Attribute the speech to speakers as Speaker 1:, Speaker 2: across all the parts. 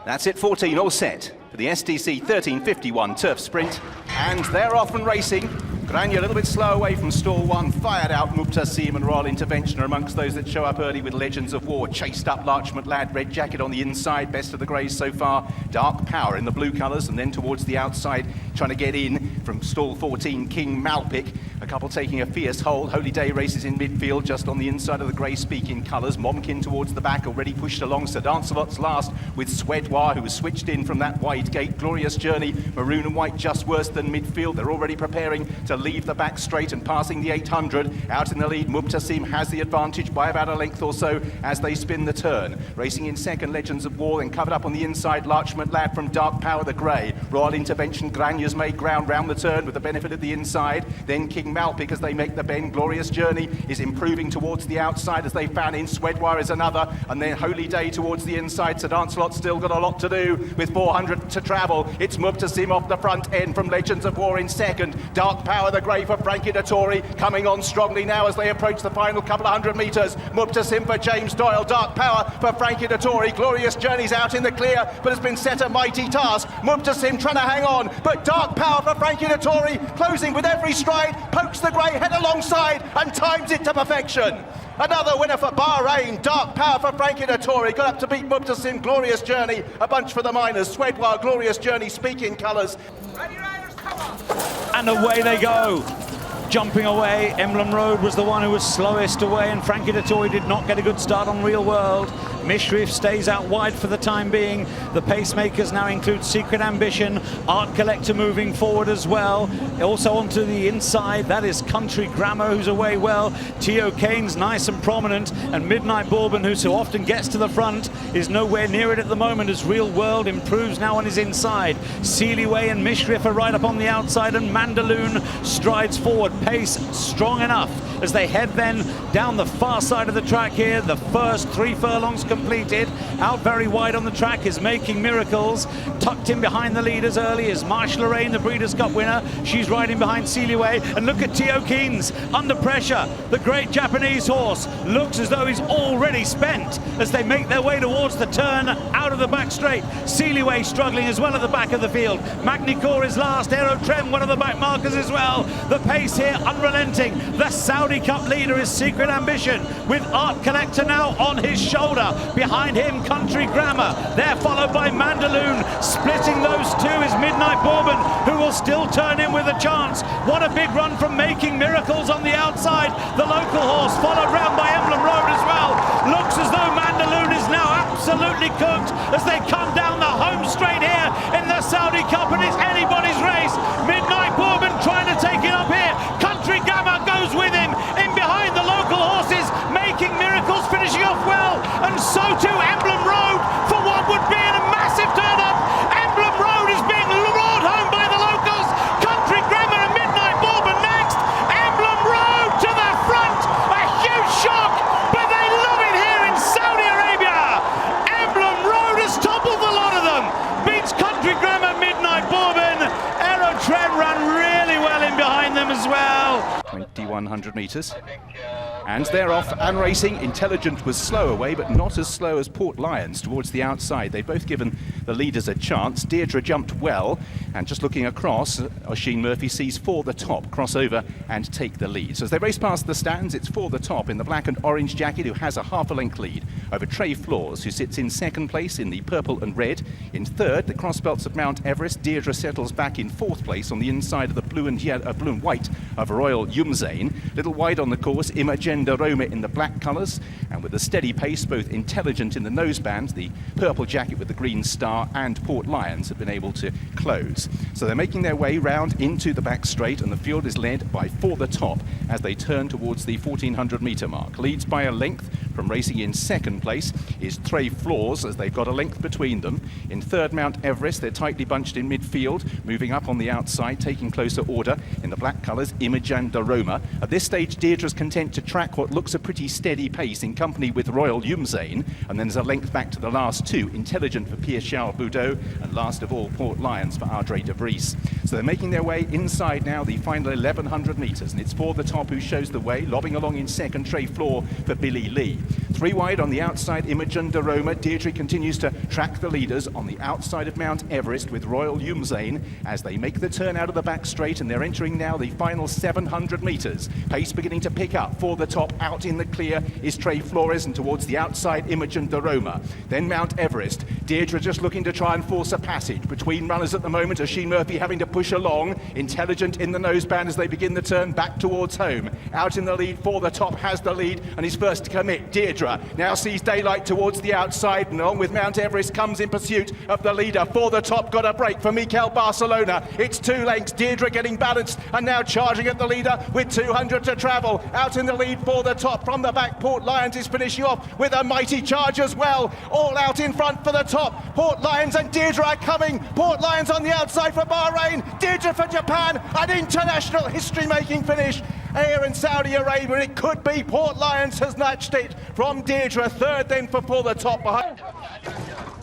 Speaker 1: That's it, 14 all set for the STC 1351 Turf Sprint. And they're off and racing. Grania a little bit slow away from stall one, fired out. Mubtasim and Royal Intervention are amongst those that show up early with Legends of War. Chased up Larchmont Lad, red jacket on the inside, best of the greys so far. Dark Power in the blue colours, and then towards the outside, trying to get in from stall 14, King Malpic. A couple taking a fierce hold. Holy Day races in midfield, just on the inside of the grey speaking colours. Momkin towards the back, already pushed along. Sir Dancelot's last with Swedwar, who was switched in from that wide gate. Glorious Journey, maroon and white, just worse than midfield. They're already preparing to leave the back straight and passing the 800. Out in the lead, Mubtasim has the advantage by about a length or so as they spin the turn. Racing in second, Legends of War, then covered up on the inside, Larchmont Lad from Dark Power, the grey. Royal Intervention, Grania's made ground round the turn with the benefit of the inside. Then King Malpic as they make the bend. Glorious Journey is improving towards the outside as they fan in. Swedwar is another, and then Holy Day towards the inside. Sir Dancelot's still got a lot to do with 400 to travel. It's Mubtasim off the front end from Legends of War in second. Dark Power, the grey, for Frankie Dettori, coming on strongly now as they approach the final couple of 100 metres. Mubtasim for James Doyle, Dark Power for Frankie Dettori. Glorious Journey's out in the clear, but has been set a mighty task. Mubtasim trying to hang on, but Dark Power for Frankie Dettori, closing with every stride, pokes the grey head alongside and times it to perfection. Another winner for Bahrain, Dark Power for Frankie Dettori, got up to beat Mubtasim. Glorious Journey, a bunch for the miners. Swedwar, Glorious Journey, speaking colours.
Speaker 2: Ready, riders, come on.
Speaker 3: And away they go. Jumping away, Emblem Road was the one who was slowest away, and Frankie Dettori did not get a good start on Real World. Mishrif stays out wide for the time being. The pacemakers now include Secret Ambition, Art Collector moving forward as well. Also onto the inside, that is Country Grammar, who's away well. T.O. Kane's nice and prominent, and Midnight Bourbon, who so often gets to the front, is nowhere near it at the moment as Real World improves now on his inside. Seelyway and Mishrif are right up on the outside, and Mandaloon strides forward. Pace strong enough as they head then down the far side of the track here. The first 3 furlongs completed. Out very wide on the track is Making Miracles. Tucked in behind the leaders early is Marsh Lorraine, the Breeders' Cup winner. She's riding behind Seelyway. And look at T.O. Keynes under pressure. The great Japanese horse looks as though he's already spent as they make their way towards the turn out of the back straight. Seelyway struggling as well at the back of the field. Magnicor is last. Aero Trem, one of the back markers as well. The pace here unrelenting. The Saudi Cup leader is Secret Ambition with Art Collector now on his shoulder. Behind him, Country Grammar. They're followed by Mandaloon. Splitting those two is Midnight Bourbon, who will still turn in with a chance. What a big run from Making Miracles on the outside. The local horse followed round by Emblem Road as well. Looks as though Mandaloon is now absolutely cooked as they come down the home straight here in the Saudi Cup, and it's anybody's race. Midnight Bourbon trying to take it up here. Country Grammar goes with him. In behind the local horses, Making Miracles finishing off well, and so too Emblem Road for what would be a massive turn-up. Emblem Road is being roared home by the locals. Country Grammar and Midnight Bourbon next. Emblem Road to the front. A huge shock, but they love it here in Saudi Arabia. Emblem Road has toppled the lot of them. Beats Country Grammar, Midnight Bourbon. Aero Trend ran really well in behind them as well.
Speaker 1: 2100 metres. And they're off and racing. Intelligent was slow away, but not as slow as Port Lions towards the outside. They've both given the leaders a chance. Deirdre jumped well, and just looking across, Oisin Murphy sees For the Top cross over and take the lead. So as they race past the stands, it's For the Top in the black and orange jacket, who has a half a length lead over Trey Floors, who sits in second place in the purple and red. In third, the crossbelts of Mount Everest. Deirdre settles back in fourth place on the inside of the blue and white of Royal Yumzane. Little wide on the course, Imogen Roma in the black colours, and with a steady pace, both Intelligent in the noseband, the purple jacket with the green star, and Port Lions have been able to close. So they're making their way round into the back straight, and the field is led by For the Top as they turn towards the 1400 metre mark. Leads by a length from racing in second place is Trey Floors, as they've got a length between them. In third, Mount Everest, they're tightly bunched in midfield, moving up on the outside, taking closer order in the black colours, Imogen Roma. At this stage, Deirdre's content to track what looks a pretty steady pace in company with Royal Yumzane, and then there's a length back to the last two, Intelligent for Pierre-Charles Boudot, and last of all, Port Lions for Ardre de Vries. So they're making their way inside now, the final 1100 metres, and it's For the Top who shows the way, lobbing along in second, Trey Floor for Billy Lee. 3 wide on the outside, Imogen de Roma. Deirdre continues to track the leaders on the outside of Mount Everest with Royal Yumzane as they make the turn out of the back straight, and they're entering now the final 700 metres. Pace beginning to pick up for the top. Out in the clear is Trey Flores, and towards the outside, Imogen de Roma. Then Mount Everest. Deirdre just looking to try and force a passage between runners at the moment. Oisin Murphy having to push along. Intelligent in the noseband as they begin the turn back towards home. Out in the lead for the top, has the lead and is first to commit. Deirdre now sees daylight towards the outside, and along with Mount Everest comes in pursuit of the leader for the top. Got a break for Mikel Barcelona. It's 2 lengths. Deirdre getting balanced and now charging at the leader with 200 to travel. Out in the lead for the top from the back. Port Lions is finishing off with a mighty charge as well. All out in front for the top. Port Lions and Deirdre are coming. Port Lions on the outside for Bahrain. Deirdre for Japan. An international history-making finish here in Saudi Arabia. It could be. Port Lions has snatched it from Deirdre. Third then for the top behind.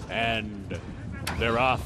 Speaker 2: And they're off.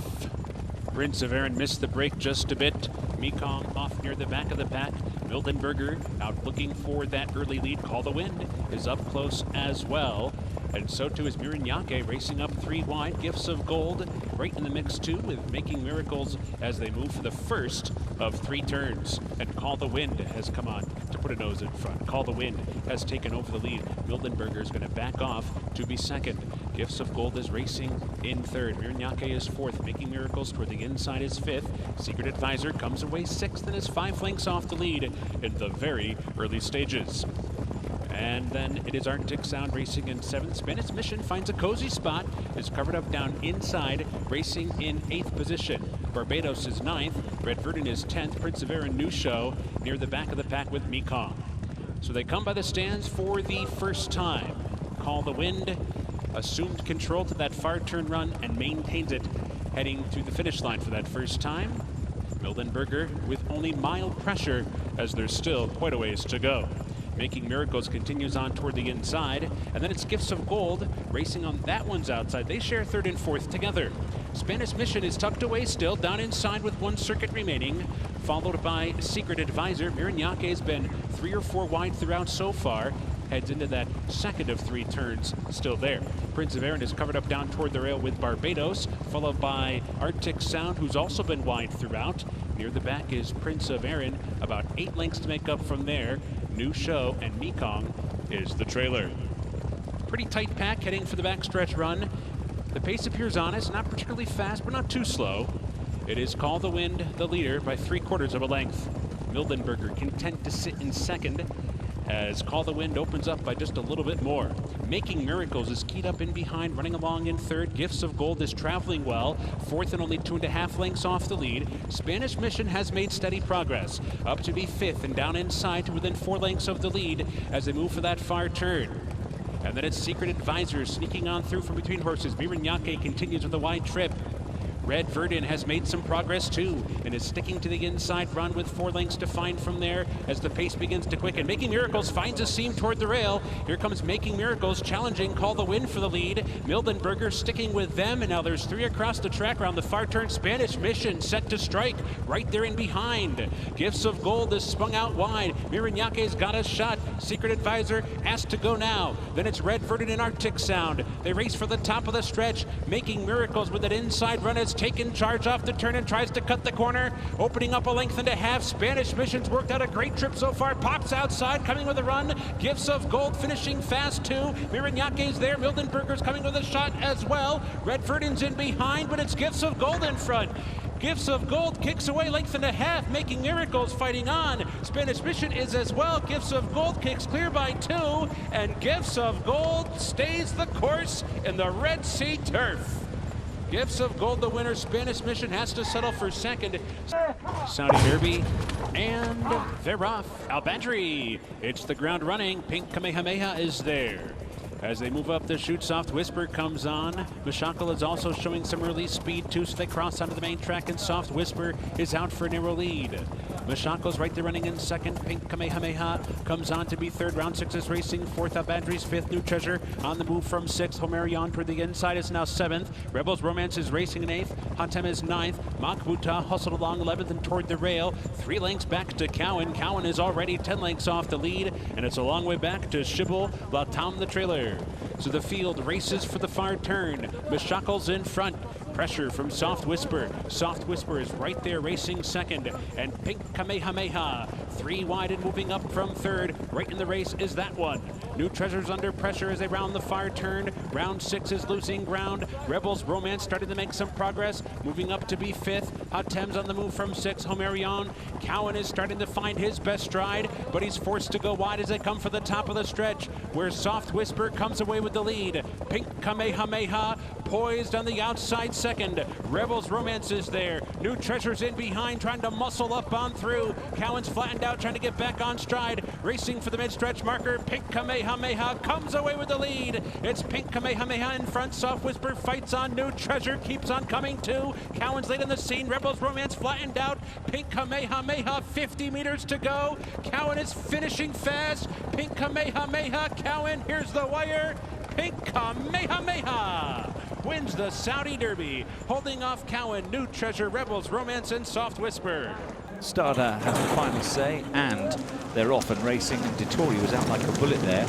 Speaker 2: Prince of Erin missed the break just a bit. Mekong off near the back of the pack. Mildenberger out looking for that early lead. Call the Wind is up close as well. And so too is Mirinyake racing up 3 wide. Gifts of Gold right in the mix too, with Making Miracles as they move for the first of 3 turns. And Call the Wind has come on to put a nose in front. Call the Wind has taken over the lead. Mildenberger is going to back off to be second. Gifts of Gold is racing in third. Mirinyake is fourth. Making Miracles toward the inside is fifth. Secret Advisor comes away sixth and is 5 lengths off the lead in the very early stages. And then it is Arctic Sound racing in 7th. Spanish Mission finds a cozy spot, is covered up down inside, racing in 8th position. Barbados is 9th, Red Verdun is 10th, Prince of Erin New Show near the back of the pack with Mekong. So they come by the stands for the first time. Call the Wind assumed control to that far turn run and maintains it heading through the finish line for that first time. Mildenberger with only mild pressure as there's still quite a ways to go. Making Miracles continues on toward the inside, and then it's Gifts of Gold racing on that one's outside. They share third and fourth together. Spanish Mission is tucked away still, down inside with 1 circuit remaining, followed by Secret Advisor. Mirinyake has been 3 or 4 wide throughout so far, heads into that second of 3 turns still there. Prince of Erin is covered up down toward the rail with Barbados, followed by Arctic Sound, who's also been wide throughout. Near the back is Prince of Erin, about 8 lengths to make up from there. New Show and Mekong is the trailer. Pretty tight pack heading for the backstretch run. The pace appears honest, not particularly fast, but not too slow. It is Call the Wind, the leader, by 3/4 of a length. Mildenberger content to sit in second as Call the Wind opens up by just a little bit more. Making Miracles is keyed up in behind, running along in third. Gifts of Gold is traveling well, fourth and only 2.5 lengths off the lead. Spanish Mission has made steady progress, up to be fifth and down inside to within 4 lengths of the lead as they move for that far turn. And then it's Secret Advisor sneaking on through from between horses. Mirinyake continues with a wide trip. Red Verdun has made some progress too and is sticking to the inside run with 4 lengths to find from there as the pace begins to quicken. Making Miracles finds a seam toward the rail. Here comes Making Miracles challenging Call the Wind for the lead. Mildenberger sticking with them, and now there's 3 across the track around the far turn. Spanish Mission set to strike right there in behind. Gifts of Gold is spun out wide. Mirinyake's got a shot. Secret Advisor asked to go now. Then it's Red Verdun and Arctic Sound. They race for the top of the stretch. Making Miracles with an inside run has taken charge off the turn and tries to cut the corner, opening up 1.5 lengths. Spanish Mission's worked out a great trip so far, pops outside, coming with a run. Gifts of Gold finishing fast too. Mirinyake's there, Mildenberger's coming with a shot as well. Red Verdun's in behind, but it's Gifts of Gold in front. Gifts of Gold kicks away 1.5 lengths, Making Miracles fighting on. Spanish Mission is as well. Gifts of Gold kicks clear by 2, and Gifts of Gold stays the course in the Red Sea turf. Gifts of Gold the winner. Spanish Mission has to settle for second. Saudi Derby, and they're off. Al Badri, it's the ground running. Pink Kamehameha is there. As they move up the chute, Soft Whisper comes on. Mashakal is also showing some early speed too, so they cross onto the main track, and Soft Whisper is out for a narrow lead. Mashako's right there running in second. Pink Kamehameha comes on to be third. Round 6 is racing fourth. Abandri's fifth. New Treasure on the move from sixth. Homerion toward the inside is now seventh. Rebels Romance is racing in eighth. Hatem is ninth. Makbuta hustled along 11th and toward the rail. 3 lengths back to Cowan. Cowan is already 10 lengths off the lead, and it's a long way back to Shibble Latam the trailer. So the field races for the far turn. Mashako's in front. Pressure from Soft Whisper. Soft Whisper is right there racing second. And Pink Kamehameha, 3 wide and moving up from third. Right in the race is that one. New Treasure's under pressure as they round the far turn. Round 6 is losing ground. Rebels Romance starting to make some progress. Moving up to be fifth. Hatem's on the move from 6. Homerion. Cowan is starting to find his best stride, but he's forced to go wide as they come for the top of the stretch, where Soft Whisper comes away with the lead. Pink Kamehameha poised on the outside second. Rebels Romance is there. New Treasure's in behind, trying to muscle up on through. Cowan's flattened out, trying to get back on stride. Racing for the mid-stretch marker. Pink Kamehameha comes away with the lead. It's Pink Kamehameha in front. Soft Whisper fights on. New Treasure keeps on coming too. Cowan's late on the scene. Rebels Romance flattened out. Pink Kamehameha, 50 meters to go. Cowan is finishing fast. Pink Kamehameha, Cowan, here's the wire. Pink Kamehameha wins the Saudi Derby, holding off Cowan, New Treasure, Rebels Romance, and Soft Whisper.
Speaker 3: Starter has the final say, and they're off and racing, and Dettori was out like a bullet there.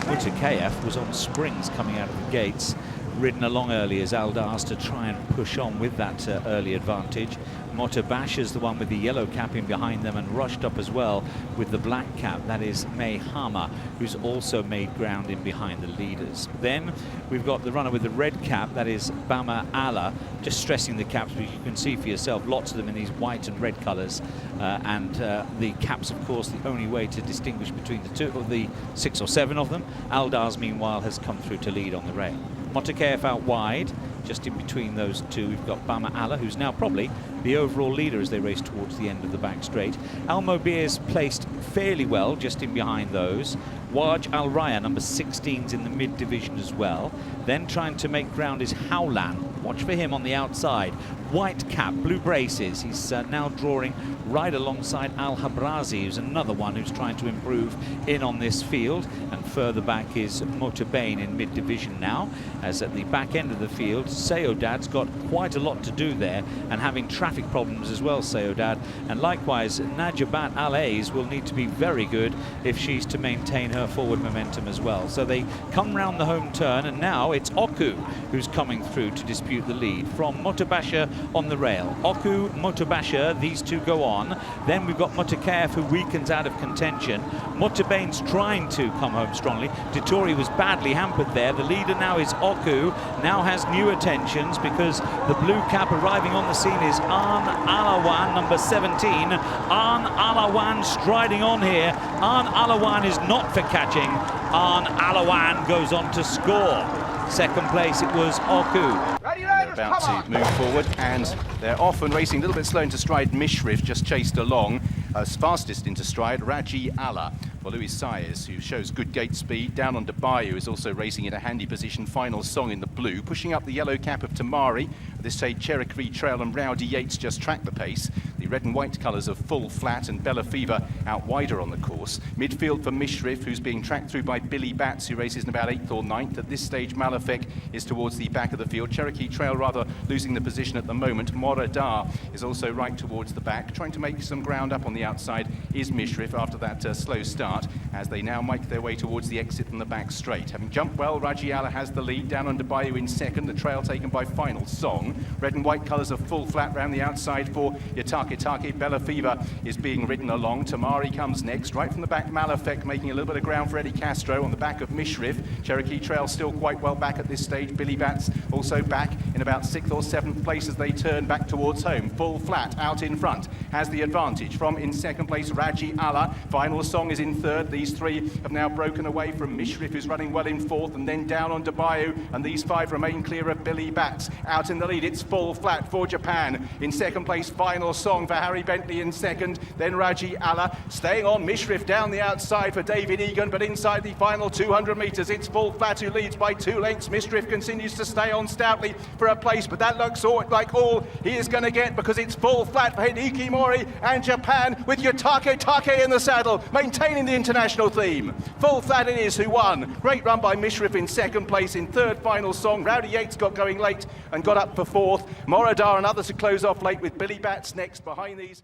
Speaker 3: Mutakayef was on springs coming out of the gates, ridden along early as Aldars to try and push on with that early advantage. Motobash is the one with the yellow cap in behind them and rushed up as well with the black cap. That is Mehama, who's also made ground in behind the leaders. Then we've got the runner with the red cap, that is Bama Ala, just stressing the caps, which you can see for yourself, lots of them in these white and red colors. And the caps, of course, the only way to distinguish between the two, or the 6 or 7 of them. Aldars, meanwhile, has come through to lead on the rail. Motokayev out wide, just in between those two we've got Bama Ala, who's now probably the overall leader as they race towards the end of the back straight. Al Mobir is placed fairly well just in behind those. Waj Al Raya, number 16's in the mid division as well. Then trying to make ground is Howlan. Watch for him on the outside. White cap, blue braces. He's now drawing right alongside Al Habrazi, who's another one who's trying to improve in on this field. And further back is Motorbane in mid division now, as at the back end of the field, Sayodad's got quite a lot to do there, and having traffic problems as well, Sayodad. And likewise, Najabat Al-A's will need to be very good if she's to maintain her forward momentum as well. So they come round the home turn, and now it's Oku who's coming through to dispute the lead from Motobasha on the rail. Oku, Motobasha, these two go on. Then we've got Motokayev, who weakens out of contention. Motorbane's trying to come home strongly. Dettori was badly hampered there. The leader now is Oku, now has new attentions because the blue cap arriving on the scene is Aan Alawaan, number 17. Aan Alawaan striding on here. Aan Alawaan is not for catching. Aan Alawaan goes on to score. Second place, it was Oku.
Speaker 1: They're about to move forward, and they're off and racing a little bit slow into stride. Mishrif just chased along. As fastest into stride, Raji Allah for Louis Sayers, who shows good gate speed. Down on Bayou is also racing in a handy position. Final Song in the blue, pushing up the yellow cap of Tamari. At this stage, Cherokee Trail and Rowdy Yates just track the pace. The red and white colours of Full Flat and Bella Fever out wider on the course. Midfield for Mishrif, who's being tracked through by Billy Batts, who races in about 8th or 9th. At this stage, Malafek is towards the back of the field. Cherokee Trail rather losing the position at the moment. Moradar is also right towards the back. Trying to make some ground up on the outside is Mishrif after that slow start, as they now make their way towards the exit from the back straight. Having jumped well, Rajiala has the lead. Down under Bayou in second. The trail taken by Final Song. Red and white colours of Full Flat round the outside for Yatake. Bella Fever is being ridden along. Tamari comes next. Right from the back, Malafek making a little bit of ground for Eddie Castro on the back of Mishrif. Cherokee Trail still quite well back at this stage. Billy Batts also back in about 6th or 7th place as they turn back towards home. Full Flat out in front has the advantage. From in second place, Raji Allah. Final Song is in third. These three have now broken away from Mishrif, who's running well in fourth, and then down on Bayou, and these five remain clear of Billy Batts. Out in the lead, it's Full Flat for Japan. In second place, Final Song. Song for Harry Bentley in second, then Raji Allah. Staying on, Mishrif down the outside for David Egan, but inside the final 200 metres, it's Full Flat who leads by 2 lengths. Mishrif continues to stay on stoutly for a place, but that looks like all he is going to get, because it's Full Flat for Hideki Mori and Japan, with Yutake Take in the saddle, maintaining the international theme. Full Flat it is who won. Great run by Mishrif in second place. In third, Final Song. Rowdy Yates got going late and got up for fourth. Moradar and others to close off late, with Billy Bats next behind these.